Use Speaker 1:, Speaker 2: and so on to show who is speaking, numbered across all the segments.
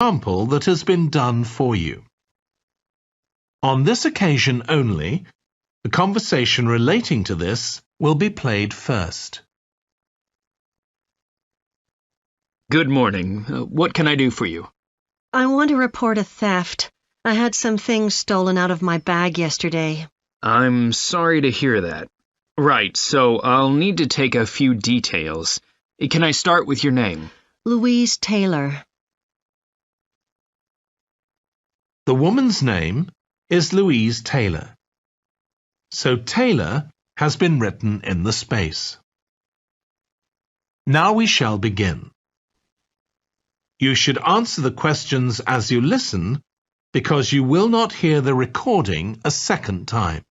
Speaker 1: example that has been done for you. On this occasion only, the conversation relating to this will be played first.
Speaker 2: Good morning. What can I do for you?
Speaker 3: I want to report a theft. I had some things stolen out of my bag yesterday.
Speaker 2: I'm sorry to hear that. Right, so I'll need to take a few details. Can I start with your name?
Speaker 3: Louise Taylor.
Speaker 1: The woman's name is Louise Taylor. So Taylor has been written in the space. Now we shall begin. You should answer the questions as you listen because you will not hear the recording a second time.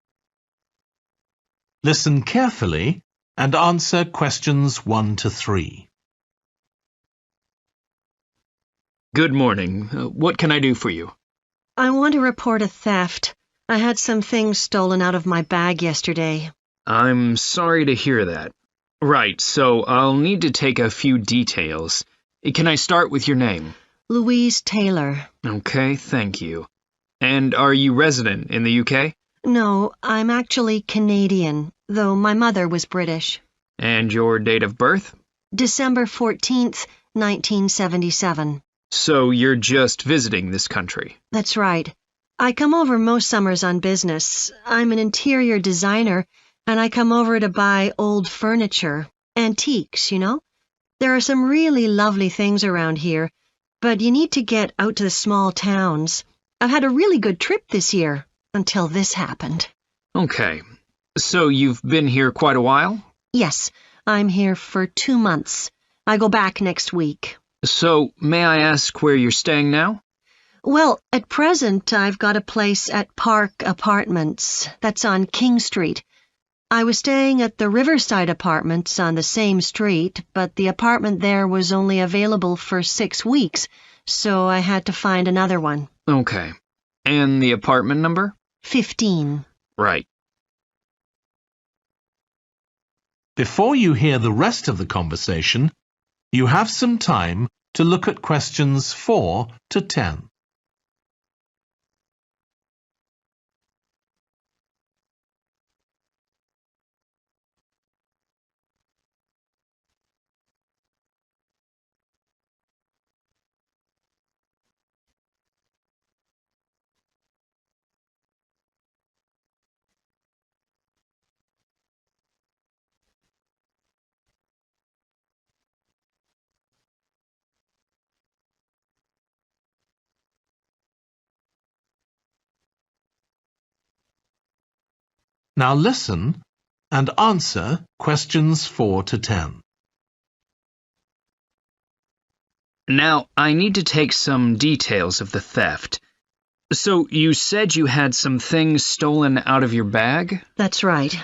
Speaker 1: Listen carefully and answer questions 1 to 3.
Speaker 2: Good morning. What can I do for you?
Speaker 3: I want to report a theft. I had some things stolen out of my bag yesterday.
Speaker 2: I'm sorry to hear that. Right, so I'll need to take a few details. Can I start with your name?
Speaker 3: Louise Taylor.
Speaker 2: Okay, thank you. And are you resident in the UK?
Speaker 3: No, I'm actually Canadian, though my mother was British.
Speaker 2: And your date of birth?
Speaker 3: December 14th, 1977.
Speaker 2: So you're just visiting this country?
Speaker 3: That's right. I come over most summers on business. I'm an interior designer, and I come over to buy old furniture, antiques, you know? There are some really lovely things around here, but you need to get out to the small towns. I've had a really good trip this year, until this happened.
Speaker 2: Okay. So you've been here quite a while?
Speaker 3: Yes, I'm here for 2 months. I go back next week.
Speaker 2: So, may I ask where you're staying now?
Speaker 3: Well, at present, I've got a place at Park Apartments. That's on King Street. I was staying at the Riverside Apartments on the same street, but the apartment there was only available for 6 weeks, so I had to find another one.
Speaker 2: Okay. And the apartment number?
Speaker 3: 15.
Speaker 2: Right.
Speaker 1: Before you hear the rest of the conversation, you have some time to look at questions 4 to 10. Now listen and answer questions 4 to 10.
Speaker 2: Now, I need to take some details of the theft. So, you said you had some things stolen out of your bag?
Speaker 3: That's right.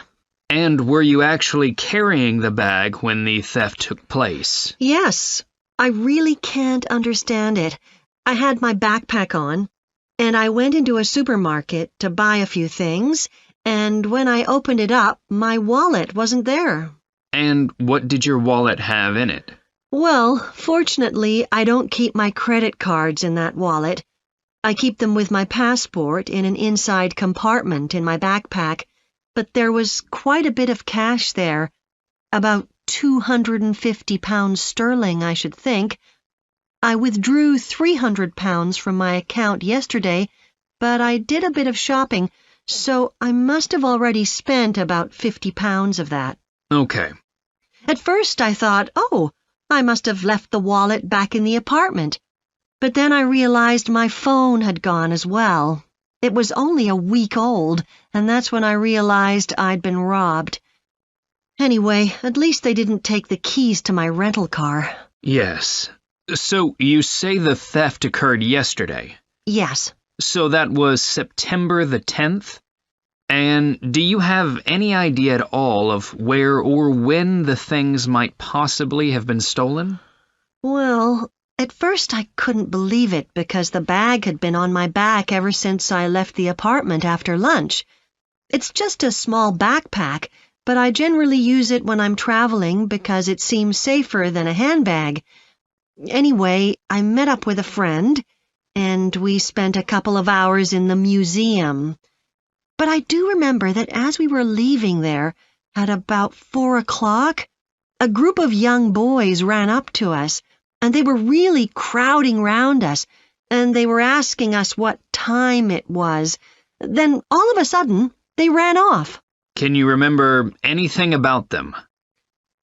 Speaker 2: And were you actually carrying the bag when the theft took place?
Speaker 3: Yes. I really can't understand it. I had my backpack on, and I went into a supermarket to buy a few things, and when I opened it up, my wallet wasn't there.
Speaker 2: And what did your wallet have in it?
Speaker 3: Well, fortunately, I don't keep my credit cards in that wallet. I keep them with my passport in an inside compartment in my backpack, but there was quite a bit of cash there, about £250 sterling, I should think. I withdrew £300 from my account yesterday, but I did a bit of shopping, so I must have already spent about £50 of that.
Speaker 2: Okay.
Speaker 3: At first I thought, oh, I must have left the wallet back in the apartment. But then I realized my phone had gone as well. It was only a week old, and that's when I realized I'd been robbed. Anyway, at least they didn't take the keys to my rental car.
Speaker 2: Yes. So, you say the theft occurred yesterday?
Speaker 3: Yes.
Speaker 2: So that was September the 10th? And do you have any idea at all of where or when the things might possibly have been stolen?
Speaker 3: Well, at first I couldn't believe it because the bag had been on my back ever since I left the apartment after lunch. It's just a small backpack, but I generally use it when I'm traveling because it seems safer than a handbag. Anyway, I met up with a friend. and we spent a couple of hours in the museum. But I do remember that as we were leaving there, at about 4 o'clock, a group of young boys ran up to us, and they were really crowding round us, and they were asking us what time it was. Then, all of a sudden, they ran off.
Speaker 2: Can you remember anything about them?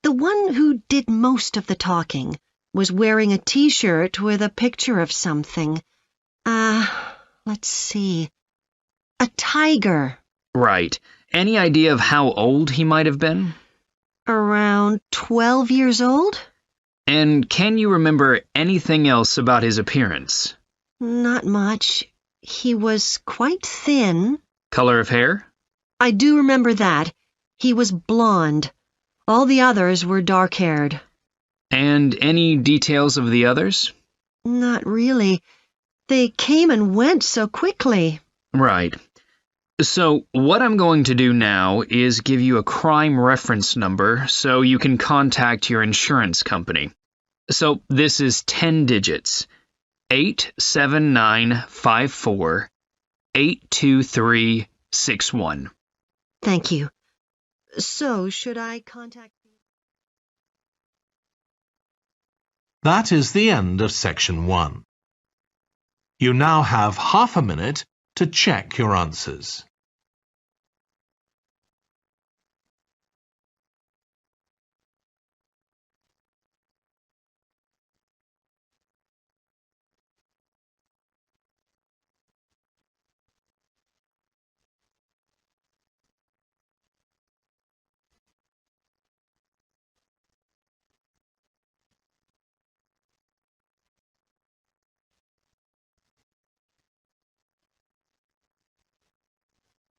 Speaker 3: The one who did most of the talking was wearing a T-shirt with a picture of something. Let's see. A tiger.
Speaker 2: Right. Any idea of how old he might have been?
Speaker 3: Around 12 years old?
Speaker 2: And can you remember anything else about his appearance?
Speaker 3: Not much. He was quite thin.
Speaker 2: Color of hair?
Speaker 3: I do remember that. He was blonde. All the others were dark-haired.
Speaker 2: And any details of the others?
Speaker 3: Not really. They came and went so quickly.
Speaker 2: Right. So what I'm going to do now is give you a crime reference number so you can contact your insurance company. So this is 10 digits. 87954-82361.
Speaker 3: Thank you. So, should I contact...
Speaker 1: That is the end of section 1. You now have half a minute to check your answers.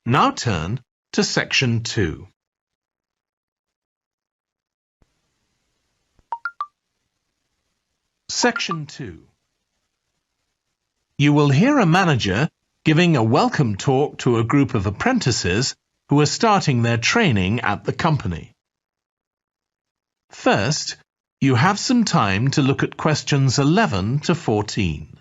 Speaker 1: Now turn to section 2. Section 2. You will hear a manager giving a welcome talk to a group of apprentices who are starting their training at the company. First, you have some time to look at questions 11 to 14.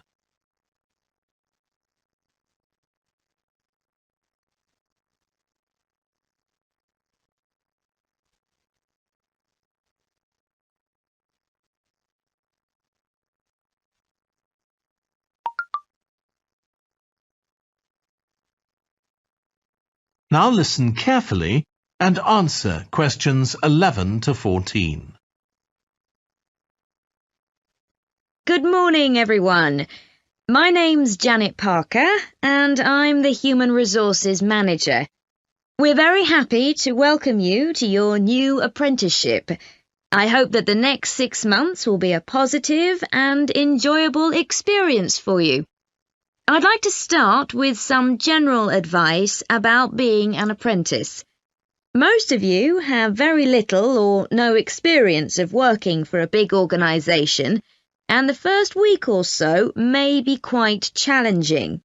Speaker 1: Now listen carefully and answer questions 11 to 14.
Speaker 4: Good morning, everyone. My name's Janet Parker, and I'm the Human Resources Manager. We're very happy to welcome you to your new apprenticeship. I hope that the next 6 months will be a positive and enjoyable experience for you. I'd like to start with some general advice about being an apprentice. Most of you have very little or no experience of working for a big organisation, and the first week or so may be quite challenging.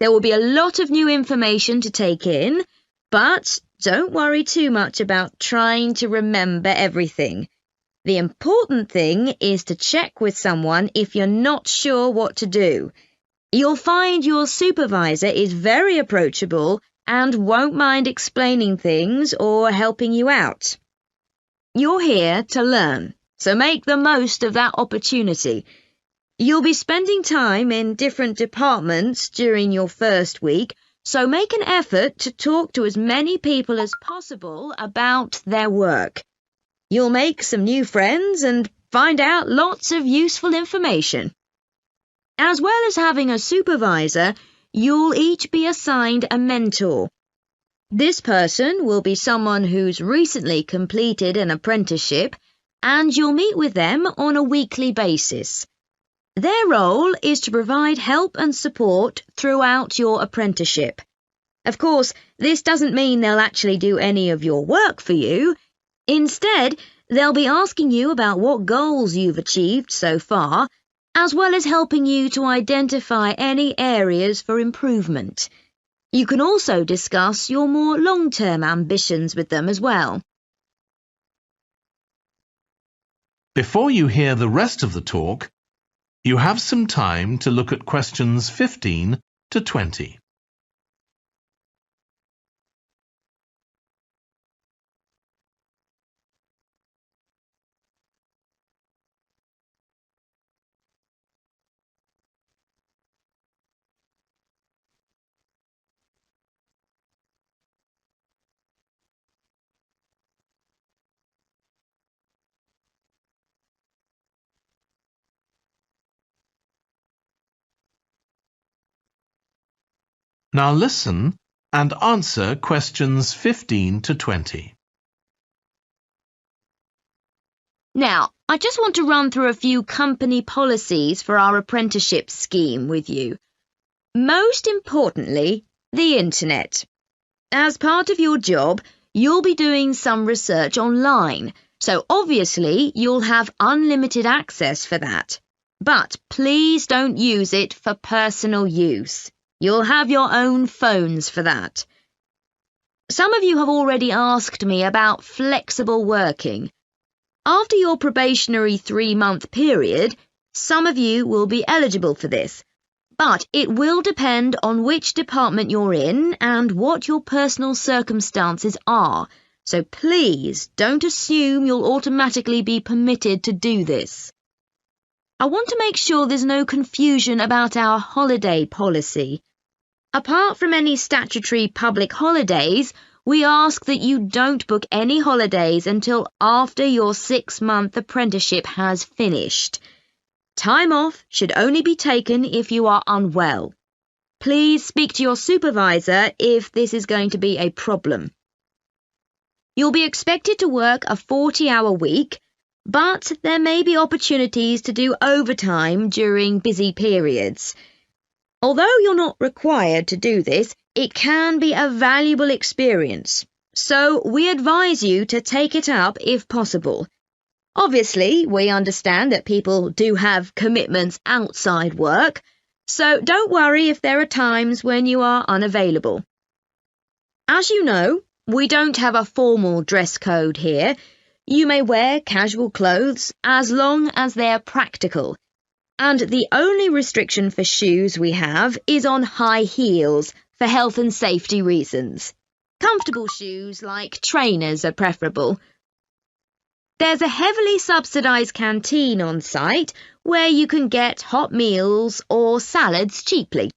Speaker 4: There will be a lot of new information to take in, but don't worry too much about trying to remember everything. The important thing is to check with someone if you're not sure what to do. You'll find your supervisor is very approachable and won't mind explaining things or helping you out. You're here to learn, so make the most of that opportunity. You'll be spending time in different departments during your first week, so make an effort to talk to as many people as possible about their work. You'll make some new friends and find out lots of useful information. As well as having a supervisor, you'll each be assigned a mentor. This person will be someone who's recently completed an apprenticeship, and you'll meet with them on a weekly basis. Their role is to provide help and support throughout your apprenticeship. Of course, this doesn't mean they'll actually do any of your work for you. Instead, they'll be asking you about what goals you've achieved so far, as well as helping you to identify any areas for improvement. You can also discuss your more long-term ambitions with them as well.
Speaker 1: Before you hear the rest of the talk, You have some time to look at questions 15 to 20. Now listen and answer questions 15 to 20.
Speaker 4: Now, I just want to run through a few company policies for our apprenticeship scheme with you. Most importantly, the internet. As part of your job, you'll be doing some research online, so obviously you'll have unlimited access for that. But please don't use it for personal use. You'll have your own phones for that. Some of you have already asked me about flexible working. After your probationary 3-month period, some of you will be eligible for this, but it will depend on which department you're in and what your personal circumstances are, so please don't assume you'll automatically be permitted to do this. I want to make sure there's no confusion about our holiday policy. Apart from any statutory public holidays, we ask that you don't book any holidays until after your 6-month apprenticeship has finished. Time off should only be taken if you are unwell. Please speak to your supervisor if this is going to be a problem. You'll be expected to work a 40-hour week, but there may be opportunities to do overtime during busy periods. Although you're not required to do this, it can be a valuable experience, so we advise you to take it up if possible. Obviously, we understand that people do have commitments outside work, so don't worry if there are times when you are unavailable. As you know, we don't have a formal dress code here. You may wear casual clothes as long as they're practical. And the only restriction for shoes we have is on high heels for health and safety reasons. Comfortable shoes like trainers are preferable. There's a heavily subsidised canteen on site where you can get hot meals or salads cheaply.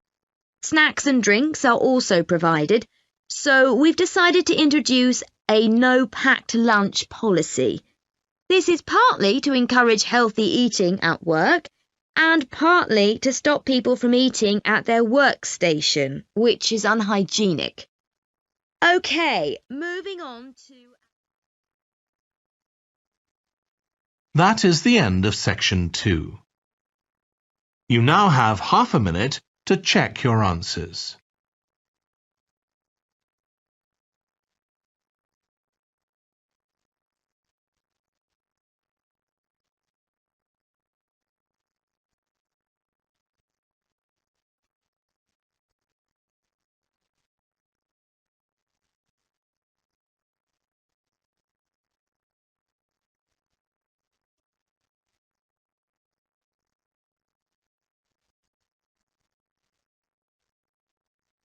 Speaker 4: Snacks and drinks are also provided, so we've decided to introduce a no-packed lunch policy. This is partly to encourage healthy eating at work, and partly to stop people from eating at their workstation, which is unhygienic. Okay, moving on to...
Speaker 1: That is the end of section 2. You now have half a minute to check your answers.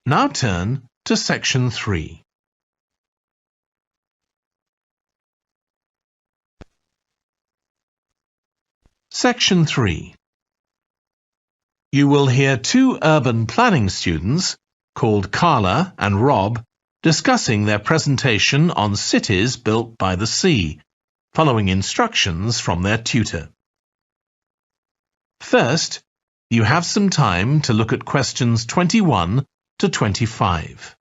Speaker 1: Now turn to section 3. Section 3. You will hear 2 urban planning students, called Carla and Rob, discussing their presentation on cities built by the sea, following instructions from their tutor. First, you have some time to look at questions 21 to 25.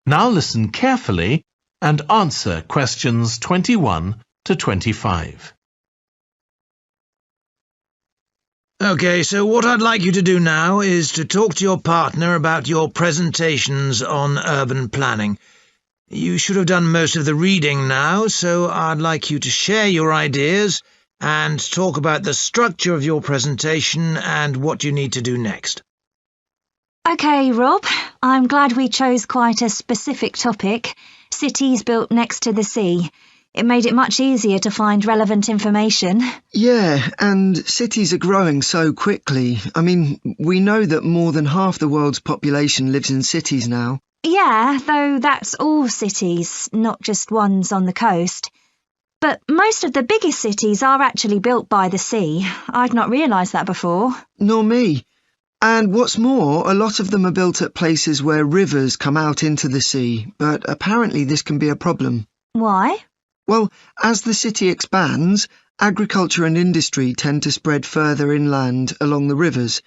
Speaker 1: Now listen carefully and answer questions 21 to 25.
Speaker 5: OK, so what I'd like you to do now is to talk to your partner about your presentations on urban planning. You should have done most of the reading now, so I'd like you to share your ideas and talk about the structure of your presentation and what you need to do next.
Speaker 6: OK, Rob, I'm glad we chose quite a specific topic, cities built next to the sea. It made it much easier to find relevant information.
Speaker 7: Yeah, and cities are growing so quickly. I mean, we know that more than half the world's population lives in cities now.
Speaker 6: Yeah, though that's all cities, not just ones on the coast. But most of the biggest cities are actually built by the sea. I'd not realised that before.
Speaker 7: Nor me. And what's more, a lot of them are built at places where rivers come out into the sea, but apparently this can be a problem.
Speaker 6: Why?
Speaker 7: Well, as the city expands, agriculture and industry tend to spread further inland along the rivers,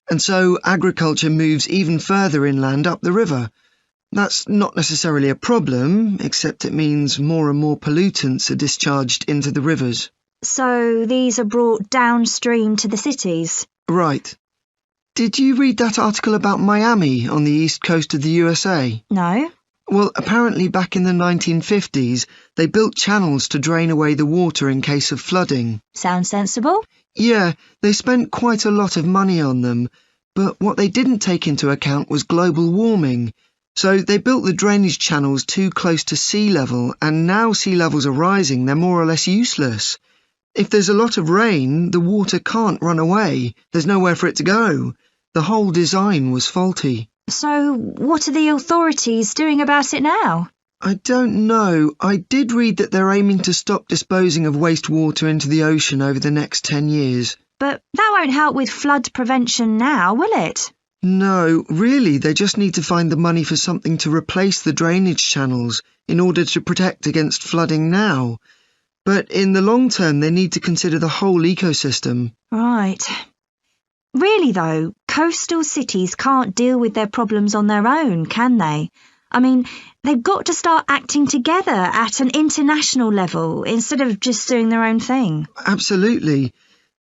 Speaker 7: and so agriculture moves even further inland up the river. That's not necessarily a problem, except it means more and more pollutants are discharged into the rivers.
Speaker 6: So these are brought downstream to the cities?
Speaker 7: Right. Did you read that article about Miami on the east coast of the USA?
Speaker 6: No.
Speaker 7: Well, apparently back in the 1950s, they built channels to drain away the water in case of flooding.
Speaker 6: Sounds sensible.
Speaker 7: Yeah, they spent quite a lot of money on them, but what they didn't take into account was global warming. So they built the drainage channels too close to sea level, and now sea levels are rising, they're more or less useless. If there's a lot of rain, the water can't run away. There's nowhere for it to go. The whole design was faulty.
Speaker 6: So what are the authorities doing about it now?
Speaker 7: I don't know. I did read that they're aiming to stop disposing of wastewater into the ocean over the next 10 years.
Speaker 6: But that won't help with flood prevention now, will it?
Speaker 7: No, really, they just need to find the money for something to replace the drainage channels in order to protect against flooding now. But in the long term, they need to consider the whole ecosystem.
Speaker 6: Right. Really, though, coastal cities can't deal with their problems on their own, can they? I mean, they've got to start acting together at an international level instead of just doing their own thing.
Speaker 7: Absolutely.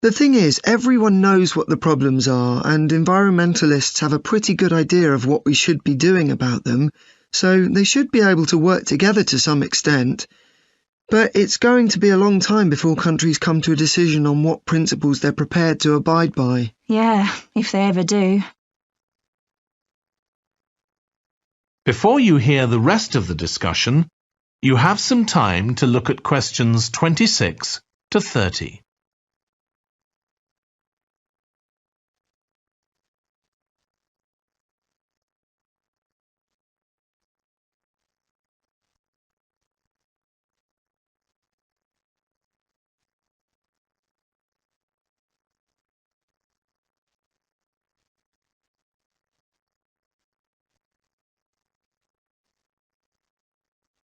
Speaker 7: The thing is, everyone knows what the problems are, and environmentalists have a pretty good idea of what we should be doing about them, so they should be able to work together to some extent. But it's going to be a long time before countries come to a decision on what principles they're prepared to abide by.
Speaker 6: Yeah, if they ever do.
Speaker 1: Before you hear the rest of the discussion, you have some time to look at questions 26 to 30.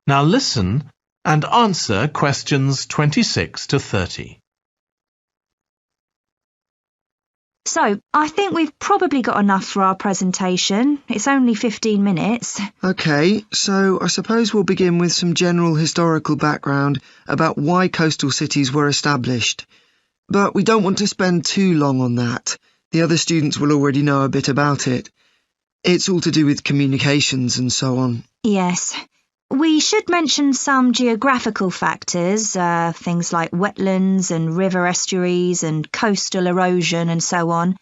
Speaker 1: Now listen and answer questions 26 to 30.
Speaker 6: So, I think we've probably got enough for our presentation. It's only 15 minutes.
Speaker 7: OK, so I suppose we'll begin with some general historical background about why coastal cities were established. But we don't want to spend too long on that. The other students will already know a bit about it. It's all to do with communications and so on.
Speaker 6: Yes. We should mention some geographical factors, things like wetlands and river estuaries and coastal erosion and so on.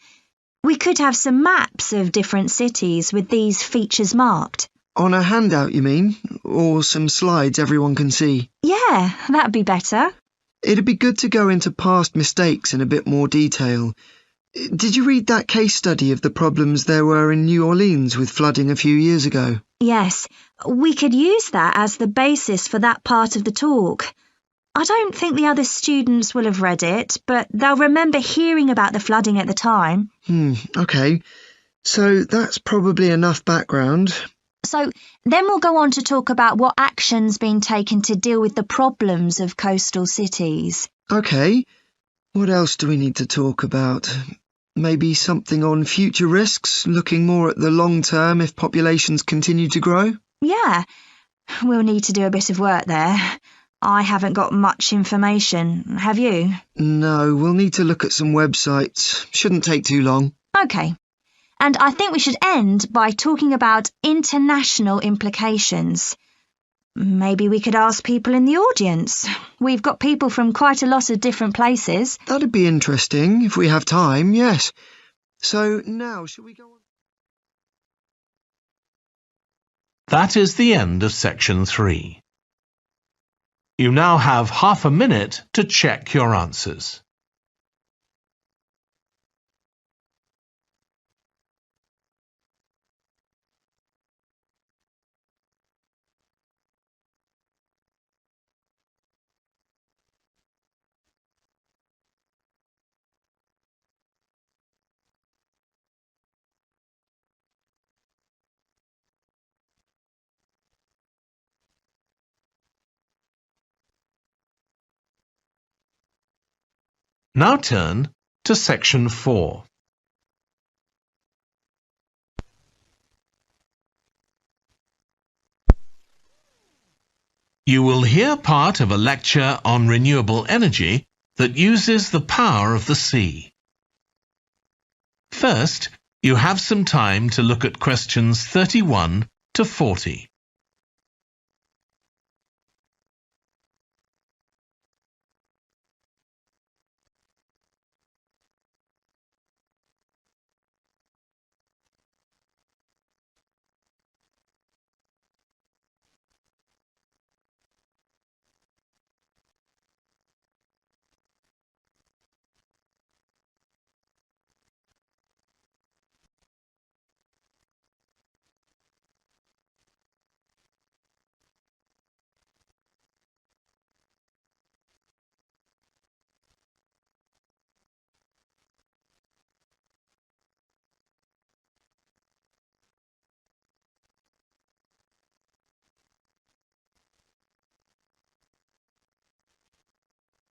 Speaker 6: We could have some maps of different cities with these features marked.
Speaker 7: On a handout, you mean? Or some slides everyone can see?
Speaker 6: Yeah, that'd be better.
Speaker 7: It'd be good to go into past mistakes in a bit more detail. Did you read that case study of the problems there were in New Orleans with flooding a few years ago?
Speaker 6: Yes, we could use that as the basis for that part of the talk. I don't think the other students will have read it, but they'll remember hearing about the flooding at the time.
Speaker 7: OK. So that's probably enough background.
Speaker 6: So then we'll go on to talk about what action's been taken to deal with the problems of coastal cities.
Speaker 7: OK. What else do we need to talk about? Maybe something on future risks, looking more at the long term if populations continue to grow?
Speaker 6: Yeah, we'll need to do a bit of work there. I haven't got much information. Have you?
Speaker 7: No, we'll need to look at some websites. Shouldn't take too long.
Speaker 6: Okay. And I think we should end by talking about international implications. Maybe we could ask people in the audience. We've got people from quite a lot of different places.
Speaker 7: That'd be interesting if we have time, yes. So now, shall we go on?
Speaker 1: That is the end of section 3. You now have half a minute to check your answers. Now turn to section 4. You will hear part of a lecture on renewable energy that uses the power of the sea. First, you have some time to look at questions 31 to 40.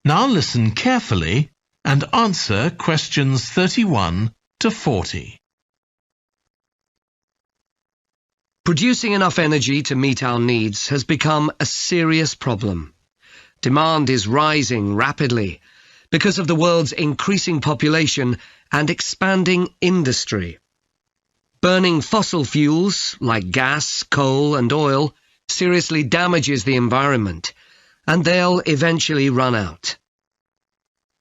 Speaker 1: Now listen carefully and answer questions 31 to 40.
Speaker 8: Producing enough energy to meet our needs has become a serious problem. Demand is rising rapidly because of the world's increasing population and expanding industry. Burning fossil fuels like gas, coal and oil seriously damages the environment, and they'll eventually run out.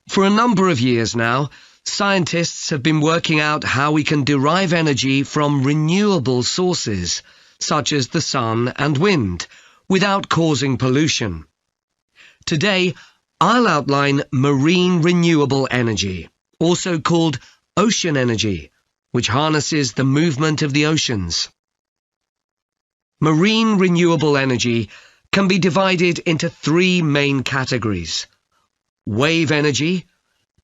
Speaker 8: For a number of years now, scientists have been working out how we can derive energy from renewable sources, such as the sun and wind, without causing pollution. Today, I'll outline marine renewable energy, also called ocean energy, which harnesses the movement of the oceans. Marine renewable energy can be divided into 3 main categories: wave energy,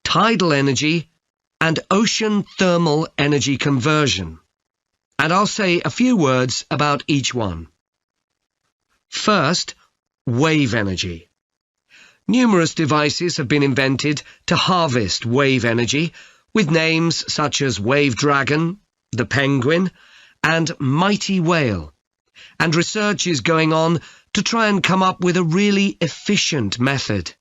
Speaker 8: tidal energy, and ocean thermal energy conversion. And I'll say a few words about each one. First, wave energy. Numerous devices have been invented to harvest wave energy, with names such as Wave Dragon, the Penguin, and Mighty Whale. And research is going on to try and come up with a really efficient method.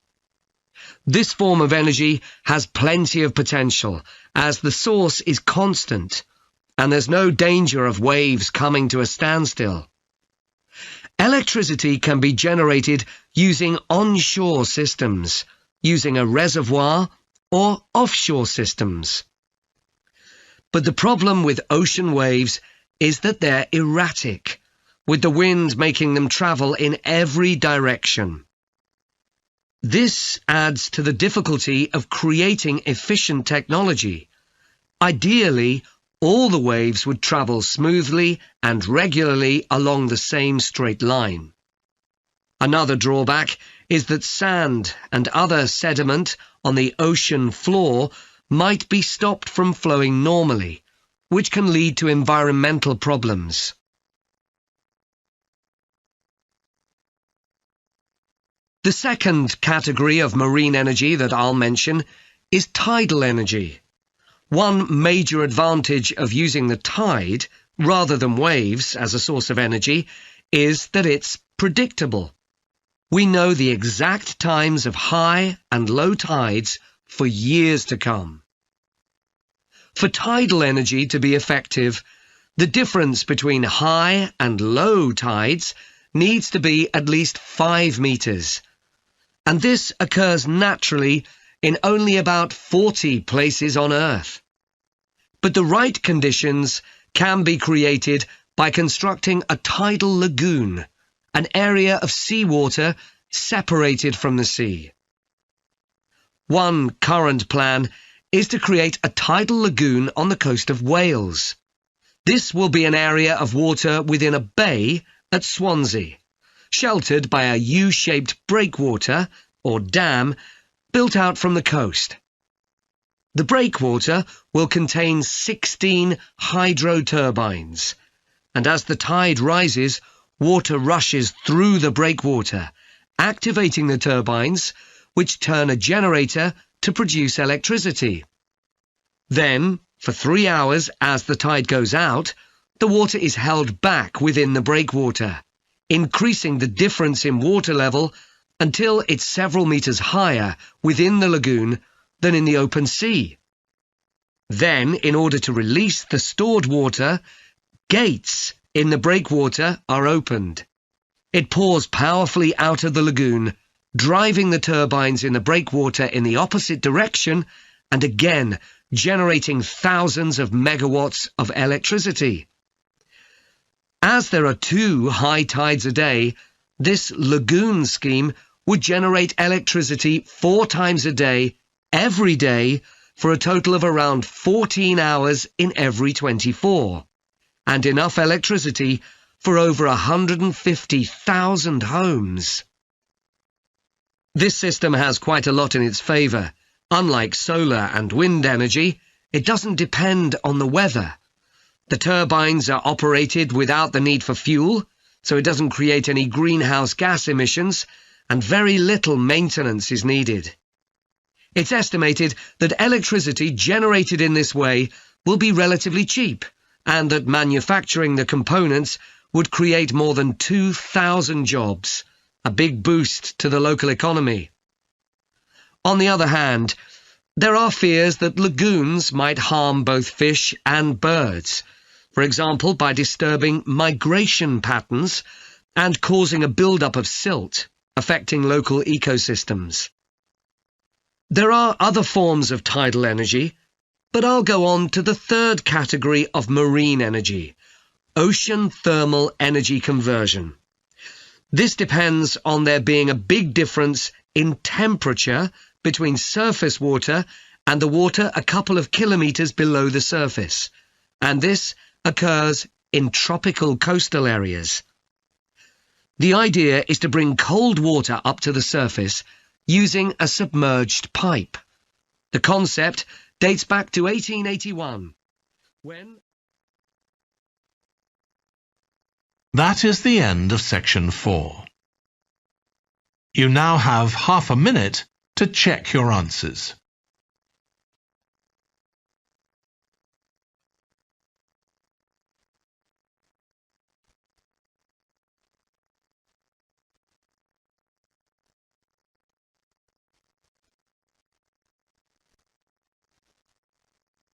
Speaker 8: This form of energy has plenty of potential, as the source is constant, and there's no danger of waves coming to a standstill. Electricity can be generated using onshore systems, using a reservoir, or offshore systems. But the problem with ocean waves is that they're erratic, with the wind making them travel in every direction. This adds to the difficulty of creating efficient technology. Ideally, all the waves would travel smoothly and regularly along the same straight line. Another drawback is that sand and other sediment on the ocean floor might be stopped from flowing normally, which can lead to environmental problems. The second category of marine energy that I'll mention is tidal energy. One major advantage of using the tide rather than waves as a source of energy is that it's predictable. we know the exact times of high and low tides for years to come. For tidal energy to be effective, the difference between high and low tides needs to be at least 5 meters, and this occurs naturally in only about 40 places on Earth. But the right conditions can be created by constructing a tidal lagoon, an area of seawater separated from the sea. One current plan is to create a tidal lagoon on the coast of Wales. This will be an area of water within a bay at Swansea, sheltered by a U-shaped breakwater, or dam, built out from the coast. The breakwater will contain 16 hydro turbines, and as the tide rises, water rushes through the breakwater, activating the turbines, which turn a generator to produce electricity. Then, for 3 hours as the tide goes out, the water is held back within the breakwater, increasing the difference in water level until it's several meters higher within the lagoon than in the open sea. Then, in order to release the stored water, gates in the breakwater are opened. It pours powerfully out of the lagoon, driving the turbines in the breakwater in the opposite direction and again generating thousands of megawatts of electricity. As there are 2 high tides a day, this lagoon scheme would generate electricity 4 times a day, every day, for a total of around 14 hours in every 24, and enough electricity for over 150,000 homes. This system has quite a lot in its favour. Unlike solar and wind energy, it doesn't depend on the weather. The turbines are operated without the need for fuel, so it doesn't create any greenhouse gas emissions, and very little maintenance is needed. It's estimated that electricity generated in this way will be relatively cheap, and that manufacturing the components would create more than 2,000 jobs, a big boost to the local economy. On the other hand, there are fears that lagoons might harm both fish and birds, for example by disturbing migration patterns and causing a build-up of silt, affecting local ecosystems. There are other forms of tidal energy, but I'll go on to the third category of marine energy, ocean thermal energy conversion. This depends on there being a big difference in temperature between surface water and the water a couple of kilometres below the surface, and this occurs in tropical coastal areas. The idea is to bring cold water up to the surface using a submerged pipe. The concept dates back to 1881, when...
Speaker 1: That is the end of section 4. You now have half a minute to check your answers.